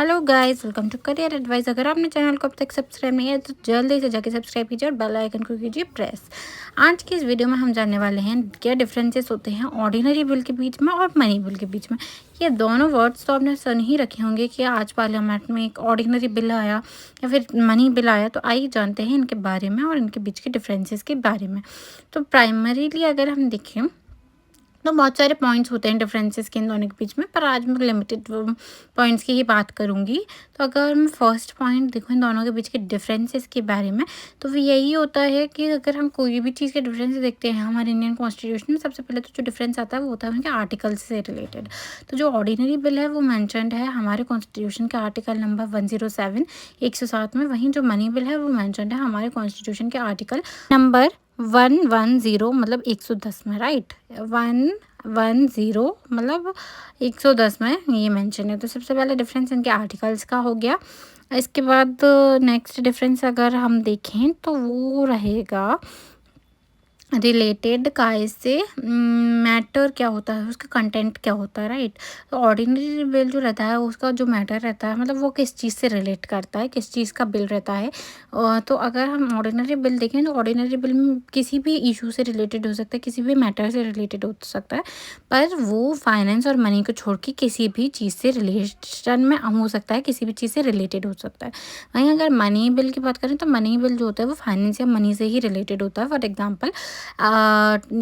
Hello guys, welcome to career advice. अगर आपने channel को अब तक सब्सक्राइब नहीं है तो जल्दी से जाके सब्सक्राइब कीजिए और बेल आइकन को कीजिए प्रेस। आज की इस वीडियो में हम जानने वाले हैं क्या डिफरेंसेस होते हैं ऑर्डिनरी बिल के बीच में और मनी बिल के बीच में। ये दोनों वर्ड्स तो आपने सुन ही रखे होंगे कि आज पार्लियामेंट में एक ऑर्डिनरी बिल आया या फिर मनी बिल आया। तो आइए जानते हैं इनके बारे में और इनके बीच के डिफरेंसेस के बारे में। तो प्राइमरीली अगर हम देखें तो बहुत सारे पॉइंट्स होते हैं डिफरेंसेस के इन दोनों के बीच में, पर आज मैं लिमिटेड पॉइंट्स की ही बात करूंगी। तो अगर मैं फर्स्ट पॉइंट देखूँ इन दोनों के बीच के डिफरेंसेस के बारे में, तो वो यही होता है कि अगर हम कोई भी चीज़ के डिफरेंस देखते हैं हमारे इंडियन कॉन्स्टिट्यूशन में, सबसे पहले तो जो डिफरेंस आता है वो होता है उनके आर्टिकल से रिलेटेड। तो जो ऑर्डिनरी बिल है वो मैंशनड है हमारे कॉन्स्टिट्यूशन के आर्टिकल नंबर 107 107 में। वहीं जो मनी बिल है वो मैंशनड है हमारे कॉन्स्टिट्यूशन के आर्टिकल नंबर 110 मतलब 110 में, राइट। 110 मतलब 110 में ये मेंशन है। तो सबसे पहले डिफरेंस इनके आर्टिकल्स का हो गया। इसके बाद नेक्स्ट डिफरेंस अगर हम देखें तो वो रहेगा रिलेटेड काय से मैटर क्या होता है, उसका कंटेंट क्या होता है, राइट। तो ऑर्डिनरी बिल जो रहता है उसका जो मैटर रहता है मतलब वो किस चीज़ से रिलेट करता है, किस चीज़ का बिल रहता है। तो अगर हम ऑर्डिनरी बिल देखें तो ऑर्डिनरी बिल में किसी भी इशू से रिलेटेड हो सकता है, किसी भी मैटर से रिलेटेड हो सकता है, पर वो फाइनेंस और मनी को छोड़ के किसी भी चीज़ से रिलेशन में हो सकता है, किसी भी चीज़ से रिलेटेड हो सकता है। वहीं अगर मनी बिल की बात करें तो मनी बिल जो होता है वो फाइनेंस या मनी से ही रिलेटेड होता है। फॉर एग्जाम्पल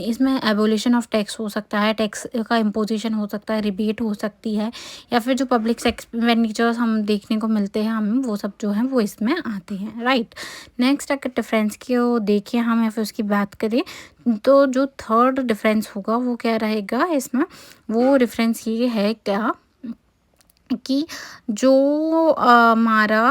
इसमें एबोलिशन ऑफ टैक्स हो सकता है, टैक्स का इम्पोजिशन हो सकता है, रिबेट हो सकती है, या फिर जो पब्लिक एक्सपेंडिचर्स हम देखने को मिलते हैं हम वो सब जो हैं वो इसमें आते हैं, राइट। नेक्स्ट अगर डिफरेंस को देखें हम या फिर उसकी बात करें तो जो थर्ड डिफरेंस होगा वो क्या रहेगा इसमें, वो डिफरेंस ये है क्या कि जो हमारा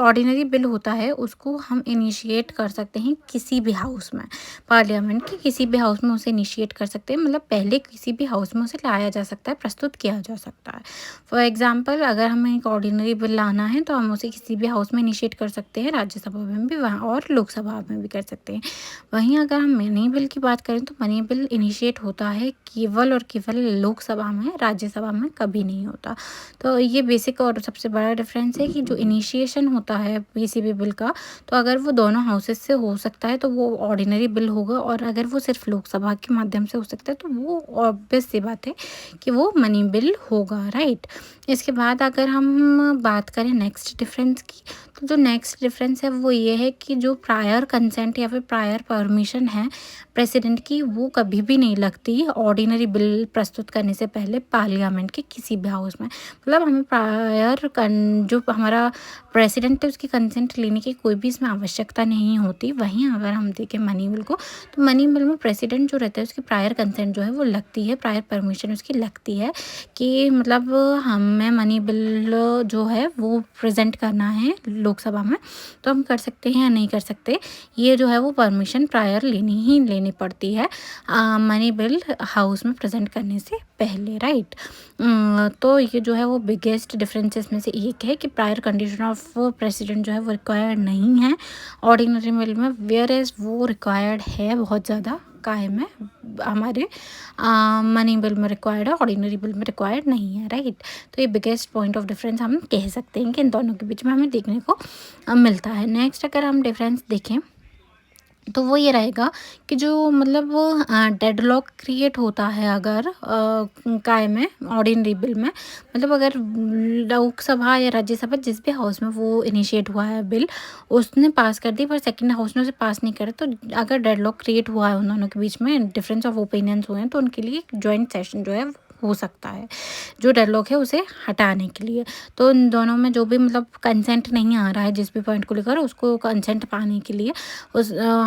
ऑर्डिनरी बिल होता है उसको हम इनिशिएट कर सकते हैं किसी भी हाउस में, पार्लियामेंट के किसी भी हाउस में उसे इनिशिएट कर सकते हैं। मतलब पहले किसी भी हाउस में उसे लाया जा सकता है, प्रस्तुत किया जा सकता है। फॉर एग्जांपल अगर हमें एक ऑर्डिनरी बिल लाना है तो हम उसे किसी भी हाउस में इनिशिएट कर सकते हैं, राज्यसभा में भी वहाँ और लोकसभा में भी कर सकते हैं। वहीं अगर हम मनी बिल की बात करें तो मनी बिल इनिशिएट होता है केवल और केवल लोकसभा में, राज्यसभा में कभी नहीं होता। तो ये बेसिक और सबसे बड़ा डिफरेंस है कि जो इनिशिएशन होता है किसी भी बिल का, तो अगर वो दोनों हाउसेस से हो सकता है तो वो ऑर्डिनरी बिल होगा, और अगर वो सिर्फ लोकसभा के माध्यम से हो सकता है तो वो ऑब्वियस सी बात है कि वो मनी बिल होगा, राइट। इसके बाद अगर हम बात करें नेक्स्ट डिफरेंस की, तो जो नेक्स्ट डिफरेंस है वो ये है कि जो प्रायर कंसेंट या फिर प्रायर परमिशन है प्रेसिडेंट की, वो कभी भी नहीं लगती ऑर्डिनरी बिल प्रस्तुत करने से पहले पार्लियामेंट के किसी भी हाउस में। मतलब हमें प्रायर जो हमारा प्रेसिडेंट है उसकी कंसेंट लेने की कोई भी इसमें आवश्यकता नहीं होती। वहीं अगर हम देखें मनी बिल को, तो मनी बिल में प्रेसिडेंट जो रहता है उसकी प्रायर कंसेंट जो है वो लगती है, प्रायर परमिशन उसकी लगती है कि मतलब हमें मनी बिल जो है वो प्रेजेंट करना है लोकसभा में तो हम कर सकते हैं या नहीं कर सकते, ये जो है वो परमिशन प्रायर लेनी पड़ती है मनी बिल हाउस में प्रेजेंट करने से पहले, राइट। तो ये जो है वो बिगेस्ट डिफरेंसेस में से एक है कि प्रायर कंडीशन ऑफ प्रेसिडेंट जो है वो रिक्वायर्ड नहीं है ऑर्डिनरी बिल में, वेयर एज वो रिक्वायर्ड है बहुत ज़्यादा काय में हमारे मनी बिल में रिक्वायर्ड है, ऑर्डिनरी बिल में रिक्वायर्ड नहीं है, राइट। तो ये बिगेस्ट पॉइंट ऑफ डिफरेंस हम कह सकते हैं कि इन दोनों के बीच में हमें देखने को मिलता है। नेक्स्ट अगर हम डिफरेंस देखें तो वो ये रहेगा कि जो मतलब डेडलॉक क्रिएट होता है अगर काय में ऑर्डिनरी बिल में, मतलब अगर लोकसभा या राज्यसभा जिस भी हाउस में वो इनिशिएट हुआ है बिल उसने पास कर दी पर सेकंड हाउस ने उसे पास नहीं करा, तो अगर डेडलॉक क्रिएट हुआ है उन दोनों के बीच में, डिफरेंस ऑफ ओपिनियंस हुए हैं, तो उनके लिए जॉइंट सेशन जो है हो सकता है जो डेडलॉक है उसे हटाने के लिए। तो इन दोनों में जो भी मतलब कंसेंट नहीं आ रहा है जिस भी पॉइंट को लेकर, उसको कंसेंट पाने के लिए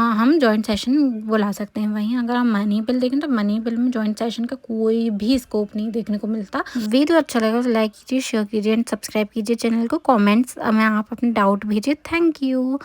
हम जॉइंट सेशन बुला सकते हैं। वहीं अगर हम मनी बिल देखें तो मनी बिल में जॉइंट सेशन का कोई भी स्कोप नहीं देखने को मिलता। वीडियो अच्छा लगा तो लाइक कीजिए, शेयर कीजिए एंड सब्सक्राइब कीजिए चैनल को। कमेंट्स में आप अपने डाउट भेजिए। Thank you.